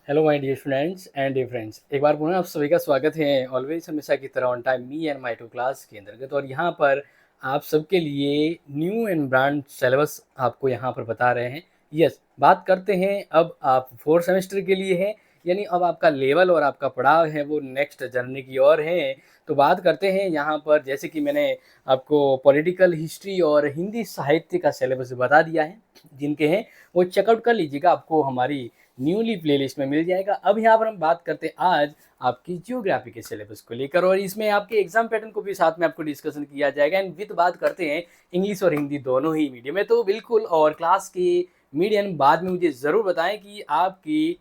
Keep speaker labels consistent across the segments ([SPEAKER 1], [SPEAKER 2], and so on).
[SPEAKER 1] Hello my dear students and dear friends, एक बार पुनः आप सभी का स्वागत है ऑलवेज हमेशा की तरह on time me and my to class के अंतर्गत। और यहाँ पर आप सबके लिए न्यू एंड ब्रांड सिलेबस आपको यहाँ पर बता रहे हैं। यस, बात करते हैं अब आप फोर्थ सेमेस्टर के लिए है, यानी अब आपका लेवल और आपका पड़ाव है वो नेक्स्ट जर्नी की ओर है। तो बात करते हैं यहाँ पर, जैसे कि मैंने आपको पॉलिटिकल हिस्ट्री और हिंदी साहित्य का सिलेबस बता दिया है, जिनके हैं वो चेकआउट कर लीजिएगा, आपको हमारी न्यूली प्लेलिस्ट में मिल जाएगा। अब यहाँ पर हम बात करते हैं आज आपकी जियोग्राफी के सिलेबस को लेकर, और इसमें आपके एग्जाम पैटर्न को भी साथ में आपको डिस्कशन किया जाएगा। एंड विद बात करते हैं इंग्लिश और हिंदी दोनों ही मीडियम में, तो बिल्कुल। और क्लास के मीडियम बाद में मुझे ज़रूर बताएं कि आपकी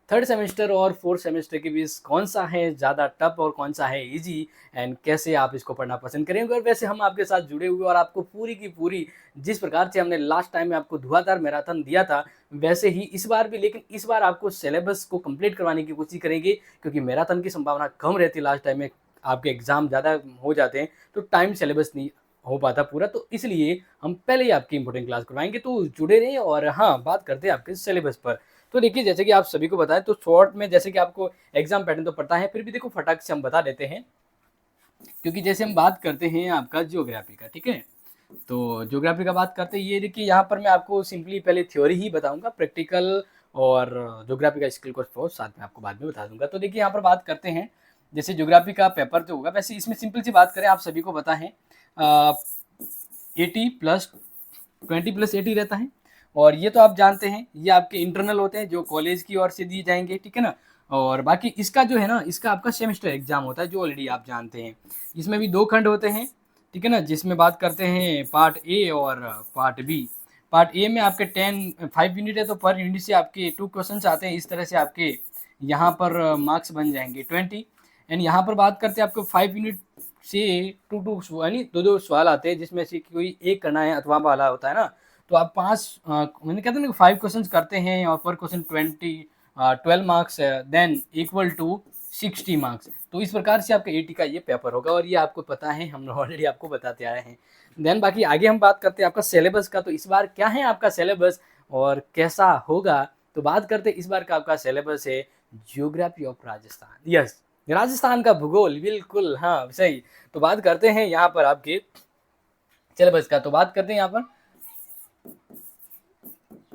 [SPEAKER 1] थर्ड सेमेस्टर और फोर्थ सेमेस्टर के बीच कौन सा है ज़्यादा टफ और कौन सा है इजी, एंड कैसे आप इसको पढ़ना पसंद करेंगे। और वैसे हम आपके साथ जुड़े हुए और आपको पूरी की पूरी, जिस प्रकार से हमने लास्ट टाइम में आपको धुआंधार मैराथन दिया था वैसे ही इस बार भी, लेकिन इस बार आपको सिलेबस को कंप्लीट करवाने की कोशिश करेंगे, क्योंकि मैराथन की संभावना कम रहती है। लास्ट टाइम में आपके एग्जाम ज़्यादा हो जाते हैं तो टाइम सिलेबस नहीं हो पाता पूरा, तो इसलिए हम पहले ही आपकी इंपॉर्टेंट क्लास करवाएंगे। तो जुड़े रहिए। और हाँ, बात करते हैं आपके सिलेबस पर। तो देखिए, जैसे कि आप सभी को बताएं तो शॉर्ट में, जैसे कि आपको एग्जाम पैटर्न तो पता है, फिर भी देखो फटाक से हम बता देते हैं, क्योंकि जैसे हम बात करते हैं आपका जियोग्राफी का, ठीक है। तो ज्योग्राफी का बात करते हैं, ये देखिए यहाँ पर मैं आपको सिंपली पहले थ्योरी ही बताऊंगा, प्रैक्टिकल और ज्योग्राफी का स्किल कोर्स साथ में आपको बाद में बता दूंगा। तो देखिए यहाँ पर बात करते हैं, जैसे ज्योग्राफी का पेपर जो होगा, वैसे इसमें सिंपल सी बात करें, आप सभी को पता है 80+20+80 रहता है। और ये तो आप जानते हैं, ये आपके इंटरनल होते हैं जो कॉलेज की ओर से दिए जाएंगे, ठीक है ना। और बाकी इसका जो है ना, इसका आपका सेमेस्टर एग्जाम होता है, जो ऑलरेडी आप जानते हैं। इसमें भी 2 खंड होते हैं, ठीक है ना, जिसमें बात करते हैं पार्ट ए और पार्ट बी। पार्ट ए में आपके 5 यूनिट है, तो पर यूनिट से आपके 2 क्वेश्चन आते हैं। इस तरह से आपके यहाँ पर मार्क्स बन जाएंगे 20। एंड यहाँ पर बात करते हैं आपको 5 यूनिट से यानी 2 2 सवाल आते हैं, जिसमें से कोई एक करना है अथवा वाला होता है ना। तो आप 5, मैंने कहते हैं ना, 5 क्वेश्चन करते हैं और पर question 12 marks, then equal to 60 marks. तो इस प्रकार से आपका 80 का ये पेपर होगा, और ये आपको पता है, हम ऑलरेडी आपको बताते आए हैं। देन बाकी आगे हम बात करते हैं आपका सिलेबस का। तो इस बार क्या है आपका सिलेबस और कैसा होगा, तो बात करते हैं इस बार का आपका सिलेबस है geography of Rajasthan. Yes, Rajasthan का भूगोल, बिल्कुल, हाँ सही। तो बात करते हैं यहाँ पर आपके सिलेबस का। तो बात करते हैं यहाँ पर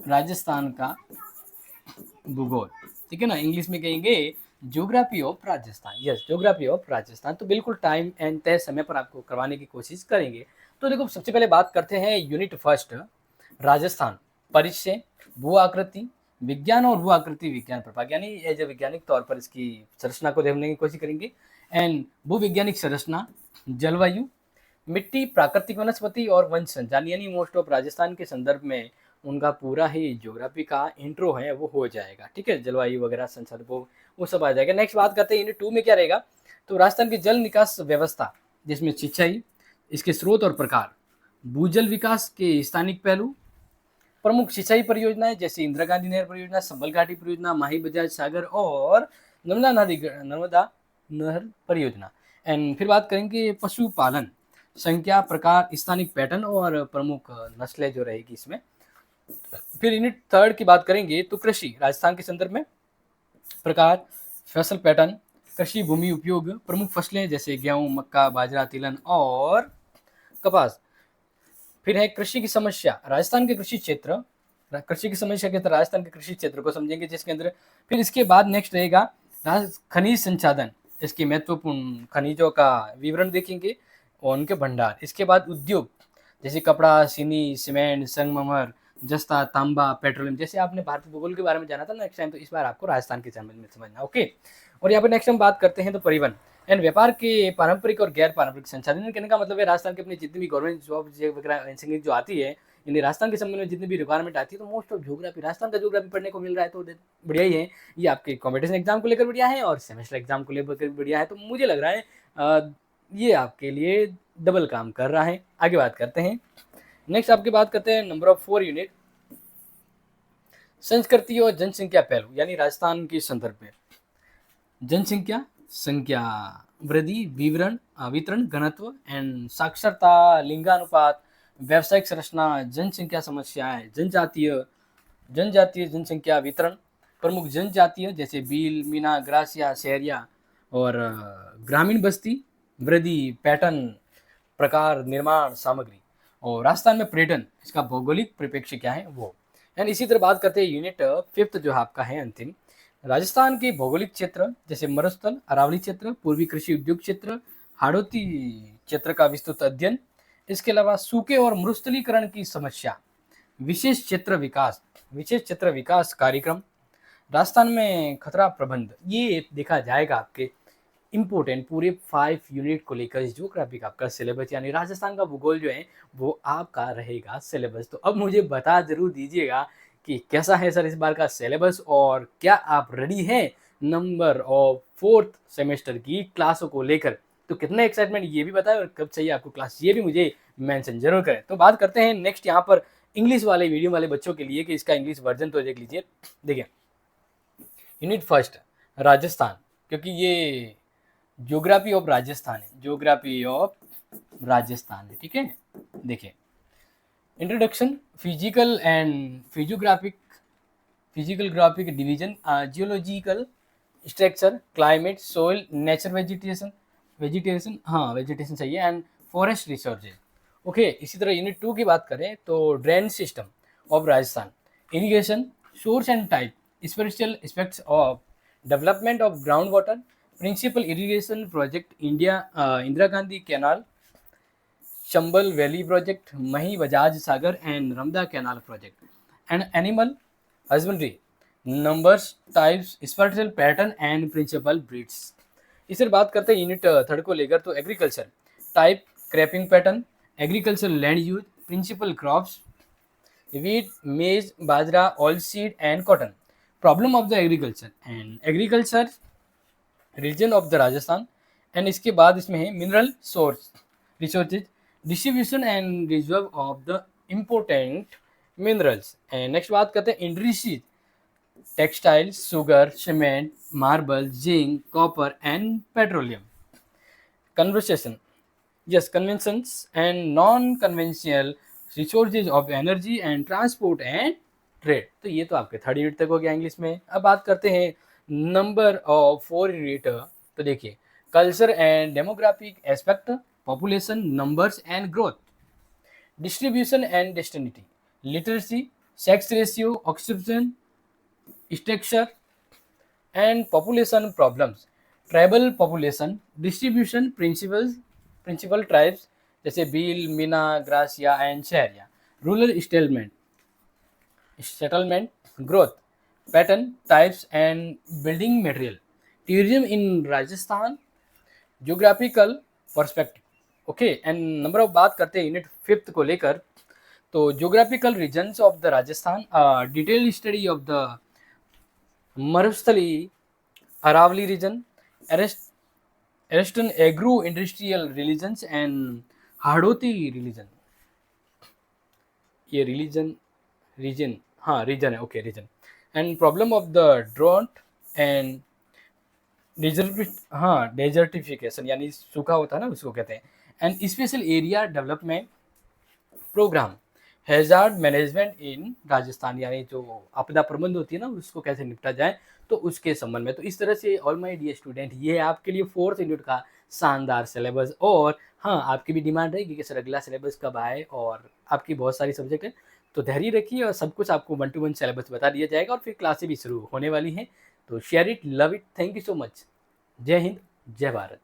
[SPEAKER 1] राजस्थान का भूगोल, ठीक है ना, इंग्लिश में कहेंगे geography of Rajasthan. Yes, geography of Rajasthan. तो बिल्कुल टाइम एंड तय समय पर आपको करवाने की कोशिश करेंगे। तो देखो, सबसे पहले बात करते हैं यूनिट फर्स्ट, राजस्थान, परिचय, भू आकृति विज्ञान और भू आकृति विज्ञान प्रभाग, यानी एज ए वैज्ञानिक तौर पर इसकी संरचना को देखने की कोशिश करेंगे। एंड भू वैज्ञानिक संरचना, जलवायु, मिट्टी, प्राकृतिक वनस्पति और वन संचालन, यानी मोस्ट ऑफ राजस्थान के संदर्भ में उनका पूरा ही ज्योग्राफी का इंट्रो है वो हो जाएगा, ठीक है। जलवायु वगैरह संसाधन वो सब आ जाएगा। नेक्स्ट बात करते हैं यूनिट 2 में क्या रहेगा, तो राजस्थान की जल निकास व्यवस्था, जिसमें सिंचाई, इसके स्रोत और प्रकार, भूजल विकास के स्थानिक पहलू, प्रमुख सिंचाई परियोजनाएं जैसे इंदिरा गांधी नहर परियोजना, संबल घाटी परियोजना, माही बजाज सागर और नर्मदा नहर परियोजना। एंड फिर बात करेंगे पशुपालन, संख्या, प्रकार, स्थानिक पैटर्न और प्रमुख नस्लें जो रहेगी इसमें। फिर यूनिट थर्ड की बात करेंगे तो कृषि, राजस्थान के संदर्भ में, प्रकार, फसल पैटर्न, कृषि भूमि उपयोग, प्रमुख फसलें जैसे गेहूं, मक्का, बाजरा, तिलहन और कपास। फिर है कृषि की समस्या, राजस्थान के कृषि क्षेत्र, कृषि की समस्या के तहत राजस्थान के कृषि क्षेत्र को समझेंगे, जिसके अंदर फिर इसके बाद नेक्स्ट रहेगा खनिज संसाधन, इसके महत्वपूर्ण खनिजों का विवरण देखेंगे और उनके भंडार। इसके बाद उद्योग जैसे कपड़ा, चीनी, सीमेंट, संगमरमर, जस्ता, तांबा, पेट्रोलियम, जैसे आपने भारतीय भूगोल के बारे में जाना था नेक्स्ट टाइम, तो इस बार आपको राजस्थान के समझ में समझना, ओके। और यहाँ पर नेक्स्ट हम बात करते हैं तो परिवहन एंड व्यापार के पारंपरिक और गैर पारंपरिक संसाधन। कहने का मतलब है राजस्थान के अपनी जितनी भी गवर्नमेंट जॉब वगैरह जो आती है, यानी राजस्थान के संबंध में जितनी भी रिक्वायरमेंट आती है, तो मोस्ट ऑफ ज्योग्राफी, राजस्थान का ज्योग्राफी पढ़ने को मिल रहा है, तो बढ़िया ही है। ये आपके कॉम्पिटिशन एग्जाम को लेकर बढ़िया है और सेमेस्टर एग्जाम को लेकर बढ़िया है। तो मुझे लग रहा है ये आपके लिए डबल काम कर रहा है। आगे बात करते हैं, नेक्स्ट आपकी बात करते हैं नंबर ऑफ 4 यूनिट, संस्कृति और जनसंख्या पहलू, यानी राजस्थान के संदर्भ में जनसंख्या, संख्या वृद्धि, वितरण, घनत्व एंड साक्षरता, लिंगानुपात, व्यावसायिक संरचना, जनसंख्या समस्याएं, जनजातीय जनसंख्या वितरण, प्रमुख जनजातियाँ जैसे भील, मीना, ग्रासिया, सहरिया और ग्रामीण बस्ती, वृद्धि, पैटर्न, प्रकार, निर्माण सामग्री। और राजस्थान में पर्यटन, इसका भौगोलिक परिप्रेक्ष्य क्या है वो। एंड इसी तरह बात करते हैं यूनिट 5th जो आपका है अंतिम, राजस्थान के भौगोलिक क्षेत्र जैसे मरुस्थल, अरावली क्षेत्र, पूर्वी कृषि उद्योग क्षेत्र, हाड़ौती क्षेत्र का विस्तृत अध्ययन। इसके अलावा सूखे और मरुस्थलीकरण की समस्या, विशेष क्षेत्र विकास कार्यक्रम, राजस्थान में खतरा प्रबंध, ये देखा जाएगा आपके इम्पोर्टेंट पूरे 5 यूनिट को लेकर ज्योग्राफी का आपका सिलेबस, यानी राजस्थान का भूगोल जो है वो आपका रहेगा सिलेबस। तो अब मुझे बता जरूर दीजिएगा कि कैसा है सर इस बार का सिलेबस, और क्या आप रेडी हैं नंबर ऑफ 4th सेमेस्टर की क्लासों को लेकर। तो कितना एक्साइटमेंट ये भी बताएं, और कब चाहिए आपको क्लास ये भी मुझे मेंशन जरूर करें। तो बात करते हैं नेक्स्ट यहाँ पर इंग्लिश वाले मीडियम वाले बच्चों के लिए कि इसका इंग्लिश वर्जन तो देख लीजिए। देखिए यूनिट फर्स्ट राजस्थान, क्योंकि ये ज्योग्राफी ऑफ राजस्थान है, ज्योग्राफी ऑफ राजस्थान है, ठीक है। देखिए introduction, physical graphic division, geological structure, climate, soil, nature, vegetation सही है, एंड फॉरेस्ट रिसोर्सेज। ओके, इसी तरह यूनिट 2 की बात करें तो drain system of Rajasthan, irrigation, source and type, special aspects of development of ground water, principal irrigation project India, Indira Gandhi canal, Chambal valley project, Mahi Bajaj Sagar and रमदा canal project, and animal husbandry, numbers, types, special pattern and principal breeds. इस तरह बात करते हैं unit 3 को लेकर तो agriculture, type, cropping pattern, agriculture land use, principal crops, wheat, maize, bajra, oil seed and cotton, problem of the agriculture region of the Rajasthan. And इसके बाद इसमें है mineral resources, distribution and reserve of the important minerals. And next बात करते हैं industries, textile, sugar, cement, marble, zinc, copper and petroleum. Conventions and non conventional resources of energy and transport and trade. तो ये तो आपके 3rd unit तक हो गया इंग्लिश में। अब बात करते हैं नंबर ऑफ 4 यूनिट। तो देखिए culture and demographic aspect, population, numbers and growth, distribution and डेस्टिनिटी, literacy, sex ratio, occupation, structure and population problems, tribal population, distribution, principal tribes जैसे Bhil, Meena, Garasia and Sahariya, rural settlement, growth pattern, types and building material, tourism in Rajasthan, geographical perspective. Okay, and number of बात करते हैं unit 5th को लेकर तो geographical regions of the Rajasthan, detail study of the Marusthali Aravalli reason, eastern agro industrial religions and Hadoti religion. ये region है, okay region. And problem of the drought and desertification, यानी सूखा होता है ना उसको कहते हैं। And special area development programme, hazard management in Rajasthan, यानी जो आपदा प्रबंध होती है ना उसको कैसे निपटा जाए तो उसके संबंध में। तो इस तरह से ऑल माय डियर स्टूडेंट ये आपके लिए 4th यूनिट का शानदार सिलेबस। और हाँ, आपकी भी डिमांड रहेगी कि सर अगला सिलेबस कब आए, और आपकी बहुत सारी सब्जेक्ट है तो धैर्य रखिए और सब कुछ आपको 1 to 1 सिलेबस बता दिया जाएगा और फिर क्लासें भी शुरू होने वाली हैं। तो share it, love it, thank you so much. जय हिंद, जय भारत।